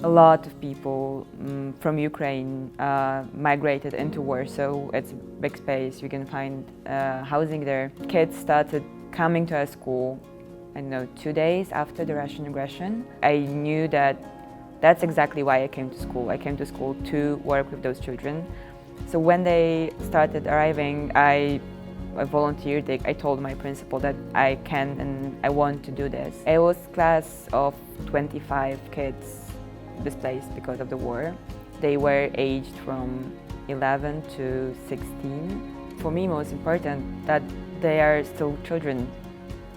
A lot of people from Ukraine migrated into Warsaw. It's a big space, you can find housing there. Kids started coming to our school, I don't know, 2 days after the Russian aggression. I knew that that's exactly why I came to school. I came to school to work with those children. So when they started arriving, I volunteered. I told my principal that I can and I want to do this. It was a class of 25 kids displaced because of the war. They were aged from 11 to 16. For me, most important that they are still children,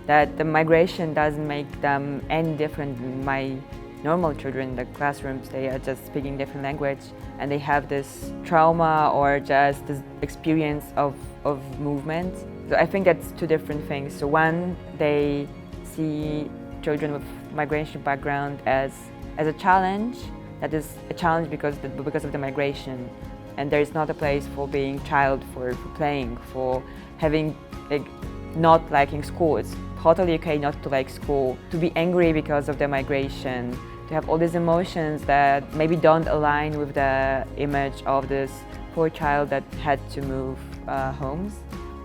that the migration doesn't make them any different than my normal children in the classrooms. They are just speaking different language and they have this trauma or just this experience of movement. So I think that's two different things. So one, they see children with migration background as a challenge. That is a challenge because of the migration, and there is not a place for being child, for playing, for having not liking school. It's totally okay not to like school, to be angry because of the migration, to have all these emotions that maybe don't align with the image of this poor child that had to move homes.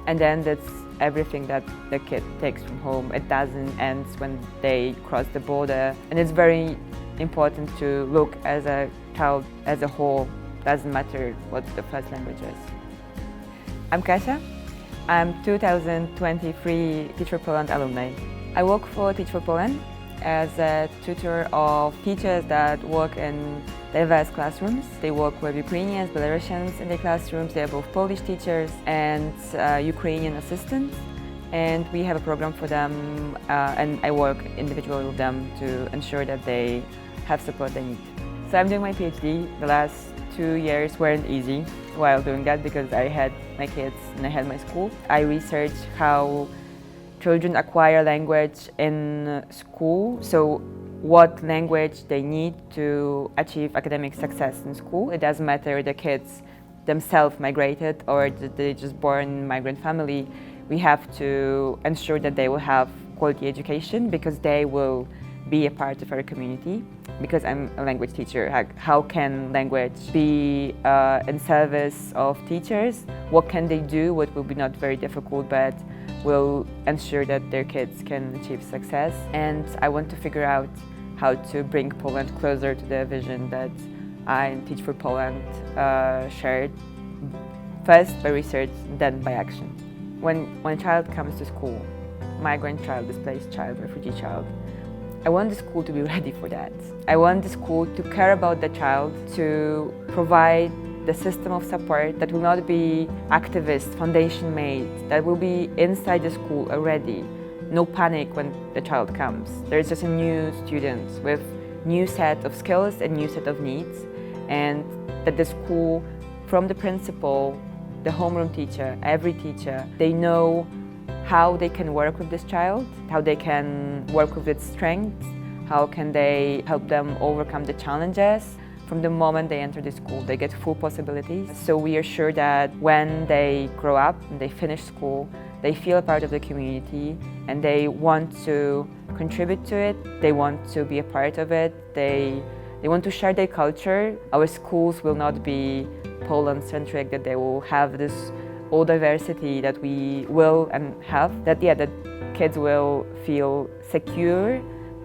And then that's everything that the kid takes from home. It doesn't end when they cross the border. And it's very important to look as a child as a whole. Doesn't matter what the first language is. I'm Kasia. I'm 2023 Teach for Poland alumni. I work for Teach for Poland as a tutor of teachers that work in diverse classrooms. They work with Ukrainians, Belarusians in their classrooms. They are both Polish teachers and Ukrainian assistants. And we have a program for them, and I work individually with them to ensure that they have support they need. So I'm doing my PhD. The last 2 years weren't easy while doing that because I had my kids and I had my school. I researched how children acquire language in school, so what language they need to achieve academic success in school. It doesn't matter if the kids themselves migrated or they're just born in a migrant family. We have to ensure that they will have quality education because they will be a part of our community. Because I'm a language teacher, how can language be in service of teachers? What can they do? What will be not very difficult, but will ensure that their kids can achieve success. And I want to figure out how to bring Poland closer to the vision that I and Teach for Poland shared, first by research, then by action. When a child comes to school, migrant child, displaced child, refugee child, I want the school to be ready for that. I want the school to care about the child, to provide the system of support that will not be activist, foundation made, that will be inside the school already. No panic when the child comes. There's just a new student with new set of skills and new set of needs, and that the school, from the principal, the homeroom teacher, every teacher, they know how they can work with this child, how they can work with its strengths, how can they help them overcome the challenges. From the moment they enter the school, they get full possibilities. So we are sure that when they grow up and they finish school, they feel a part of the community and they want to contribute to it, they want to be a part of it, they want to share their culture. Our schools will not be Poland-centric, that they will have this all diversity that we will and have, that kids will feel secure,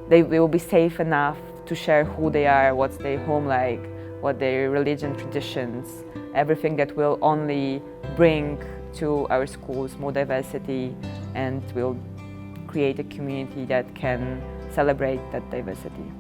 they will be safe enough to share who they are, what's their home like, what their religion, traditions, everything that will only bring to our schools more diversity and will create a community that can celebrate that diversity.